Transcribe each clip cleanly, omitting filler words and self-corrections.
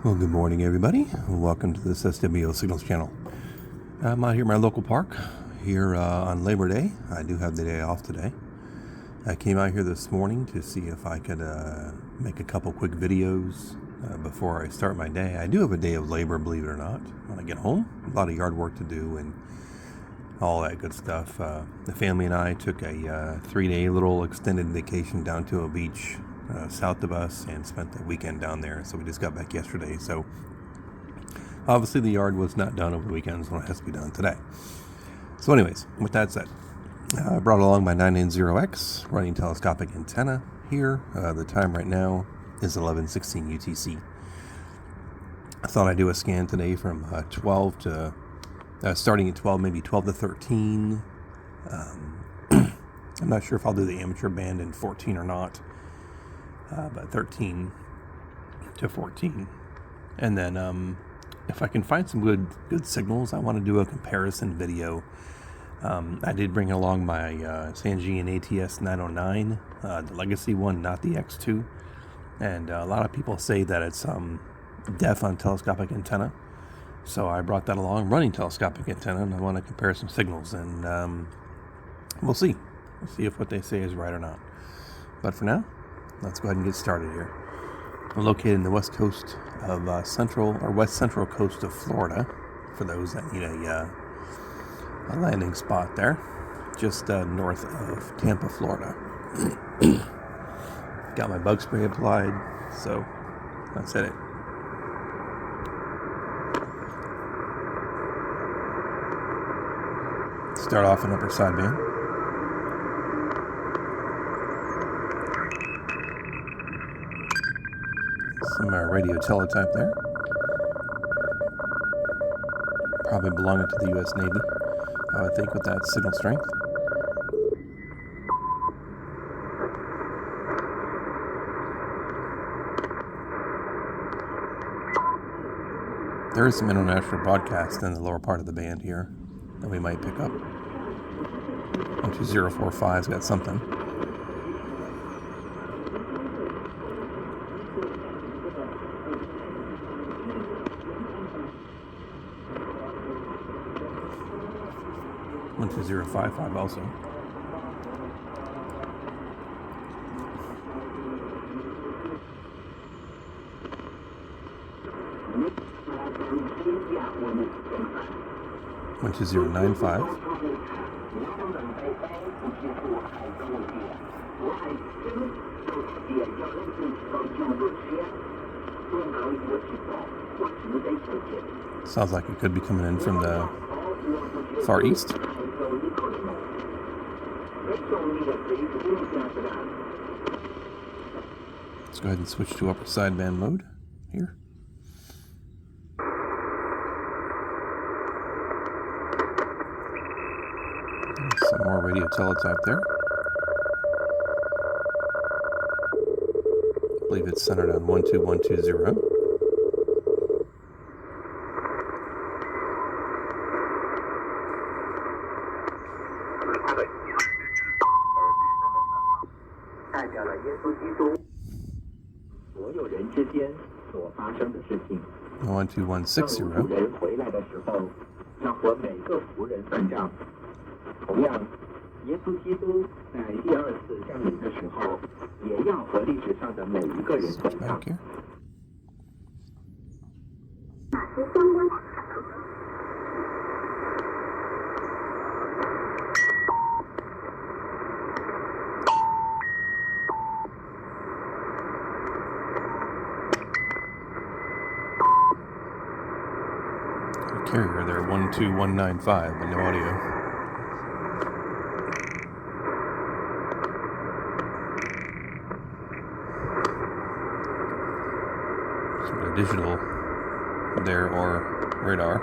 Well, good morning, everybody. Welcome to this SWO Signals channel. I'm out here at my local park here on Labor Day. I do have the day off today. I came out here this morning to see if I could make a couple quick videos before I start my day. I do have a day of labor, believe it or not, when I get home. A lot of yard work to do and all that good stuff. The family and I took a 3-day little extended vacation down to a beach south of us and spent the weekend down there. So we just got back yesterday. So obviously the yard was not done over the weekend, so it has to be done today. So anyways, with that said, I brought along my 990X running telescopic antenna here. The time right now is 11:16 UTC. I thought I'd do a scan today from 12 to starting at 12, maybe 12 to 13. I'm not sure if I'll do the amateur band in 14 or not, but 13 to 14. And then if I can find some good signals, I want to do a comparison video. I did bring along my Sangean ATS 909, the legacy one, not the X2. And a lot of people say that it's deaf on telescopic antenna. So I brought that along, running telescopic antenna, and I want to compare some signals. And we'll see. We'll see if what they say is right or not. But for now, let's go ahead and get started here. We're located in the west coast of west central coast of Florida, for those that need a landing spot there, just north of Tampa, Florida. Got my bug spray applied, so that's it. Start off in upper sideband. Some radio teletype there. Probably belonging to the U.S. Navy, I would think, with that signal strength. There is some international broadcast in the lower part of the band here that we might pick up. 12045's got something. One 2055 also. One 2095. Sounds like it could be coming in from the far east. Let's go ahead and switch to upper sideband mode here. Some more radio teletype there. I believe it's centered on 12120. Oh, 12160. Back here. Carrier there, 12195, but no audio. Sort of digital there, or radar.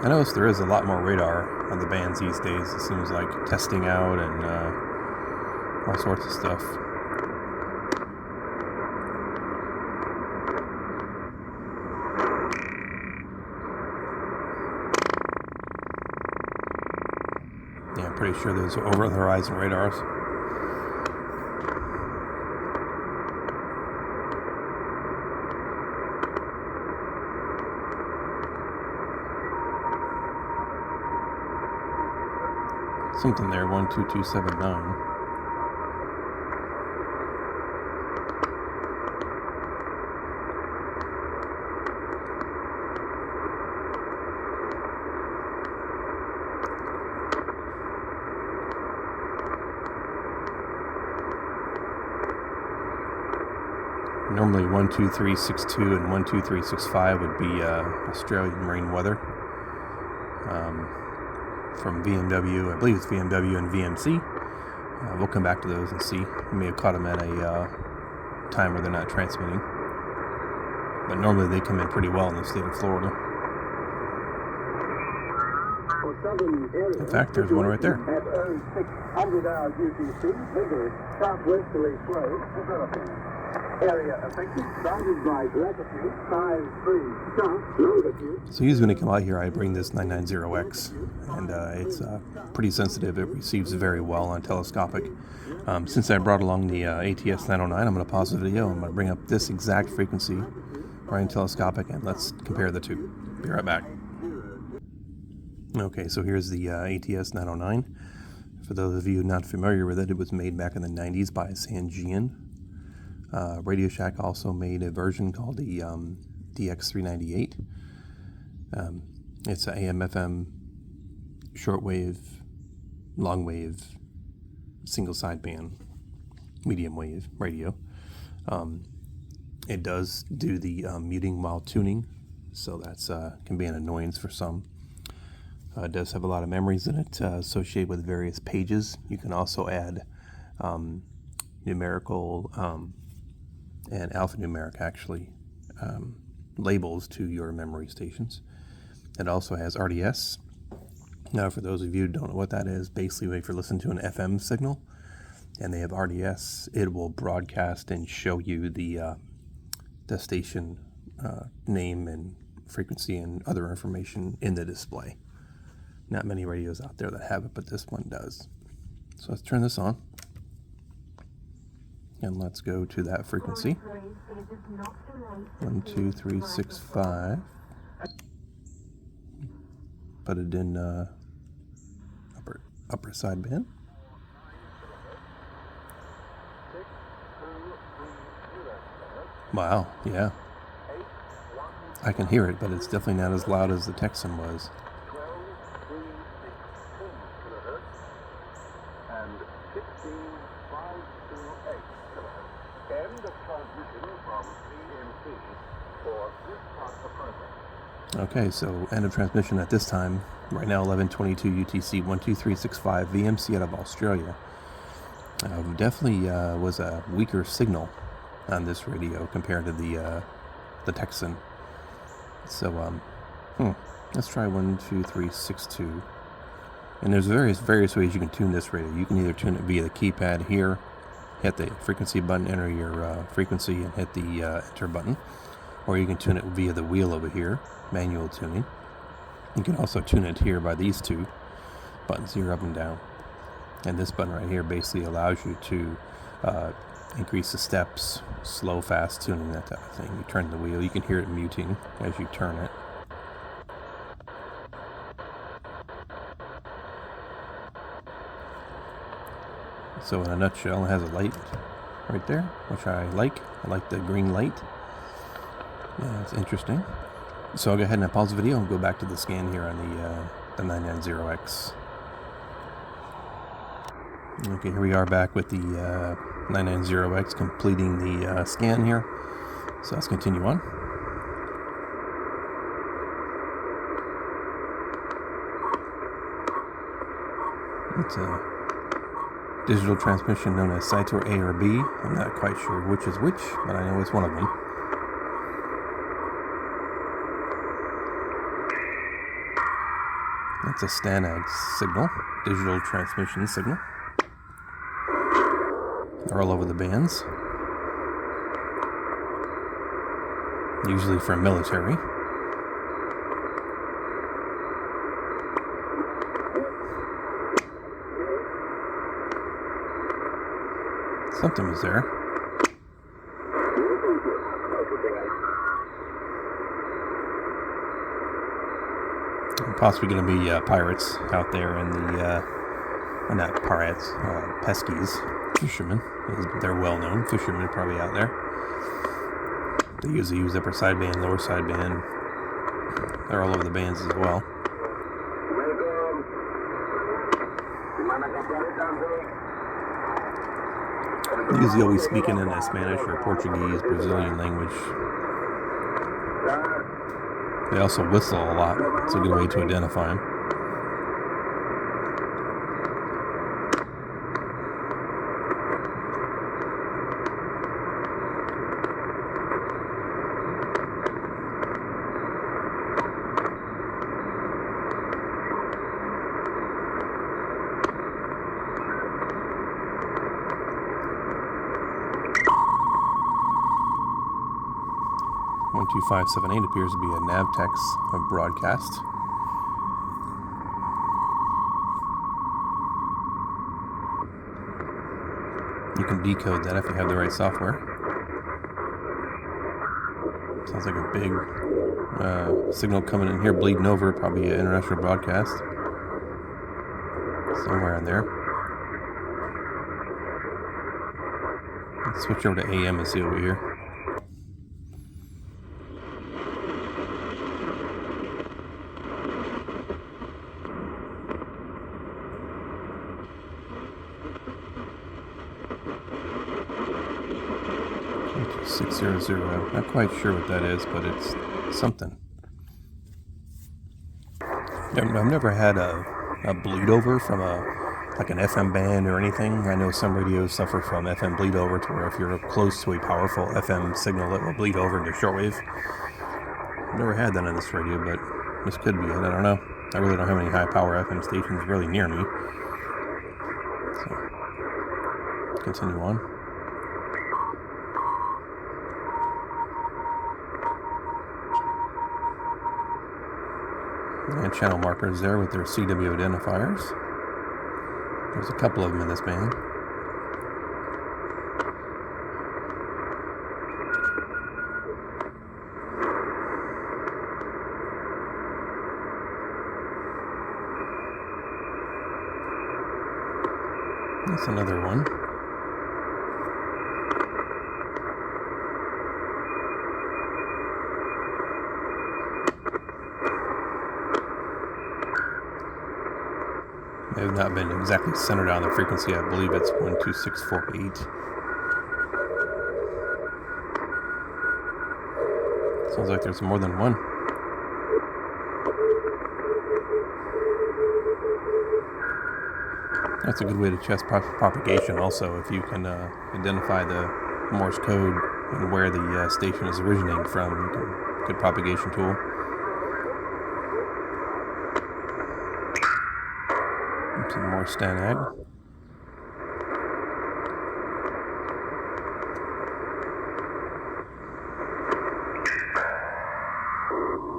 I noticed there is a lot more radar on the bands these days. It seems like testing out and all sorts of stuff. Yeah, I'm pretty sure those are over the horizon radars. something there, 12279. Normally 12362 and 12365 would be Australian marine weather from VMW. I believe it's VMW and VMC. We'll come back to those and see. We may have caught them at a time where they're not transmitting. But normally they come in pretty well in the state of Florida. In fact, there's one right there. At 0600 hours UTC, vigorous southwesterly flow developing. Area affected, bounded by latitude 53 south, longitude. So usually when I come out here, I bring this 990X, and it's pretty sensitive. It receives very well on telescopic. Since I brought along the ATS 909, I'm going to pause the video. I'm going to bring up this exact frequency right in telescopic, and let's compare the two. Be right back. Okay, so here's the ATS 909. For those of you not familiar with it, it was made back in the 90s by Sangean. Radio Shack also made a version called the DX398. It's an AM/FM shortwave, longwave, single sideband, medium wave radio. It does do the muting while tuning, so that's can be an annoyance for some. It does have a lot of memories in it associated with various pages. You can also add numerical and alphanumeric actually labels to your memory stations. It also has RDS. Now, for those of you who don't know what that is, basically if you're listening to an FM signal and they have RDS, it will broadcast and show you the station name and frequency and other information in the display. Not many radios out there that have it, but this one does. So let's turn this on. And let's go to that frequency. 12365. Put it in upper sideband. Wow, yeah. I can hear it, but it's definitely not as loud as the Texan was. And 16528. End of transmission from CMC for this part of the program. Okay, so end of transmission at this time. Right now, 11:22 UTC, 12365 VMC out of Australia. Definitely was a weaker signal on this radio compared to the Texan. So let's try 12362. And there's various ways you can tune this radio. You can either tune it via the keypad here, hit the frequency button, enter your frequency, and hit the enter button. Or you can tune it via the wheel over here, manual tuning. You can also tune it here by these two buttons here, up and down. And this button right here basically allows you to increase the steps, slow, fast tuning, that type of thing. You turn the wheel, you can hear it muting as you turn it. So in a nutshell, it has a light right there, which I like. I like the green light. Yeah, it's interesting. So I'll go ahead and pause the video and go back to the scan here on the 990X. Okay, here we are back with the 990X completing the scan here. So let's continue on. It's a digital transmission known as Cytor A or B. I'm not quite sure which is which, but I know it's one of them. That's a STANAG signal, digital transmission signal. They're all over the bands. Usually for military. Something was there. Possibly going to be pirates out there in the or not Parrots, Peskies, fishermen. They're well known. Fishermen probably out there. They usually use upper sideband, lower sideband. They're all over the bands as well. Usually always speaking in a Spanish or Portuguese, Brazilian language. They also whistle a lot. It's a good way to identify them. One 12578 appears to be a Navtex broadcast. You can decode that if you have the right software. Sounds like a big signal coming in here, bleeding over, probably an international broadcast. Somewhere in there. Let's switch over to AM and see what we hear. $600. Not quite sure what that is, but it's something. I've never had a bleed over from like an FM band or anything. I know some radios suffer from FM bleed over, to where if you're close to a powerful FM signal, it will bleed over into shortwave. I've never had that on this radio, but this could be it. I don't know. I really don't have any high power FM stations really near me. So, continue on. And channel markers there with their CW identifiers. There's a couple of them in this band. That's another one. They have not been exactly centered on the frequency. I believe it's 12648. Sounds like there's more than one. That's a good way to test propagation also, if you can identify the Morse code and where the station is originating from. Good propagation tool. Some more Stanag.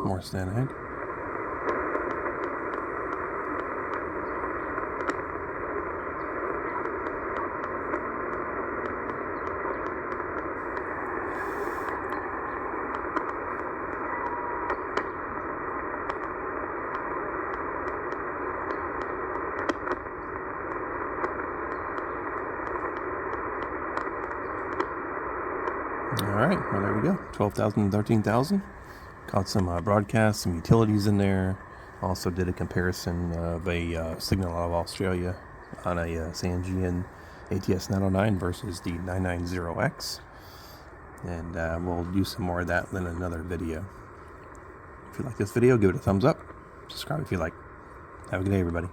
More Stanag. Alright, well there we go. 12,000 and 13,000. Caught some broadcasts, some utilities in there. Also did a comparison of a signal out of Australia on a Sangean ATS 909 versus the 990X. And we'll do some more of that in another video. If you like this video, give it a thumbs up. Subscribe if you like. Have a good day, everybody.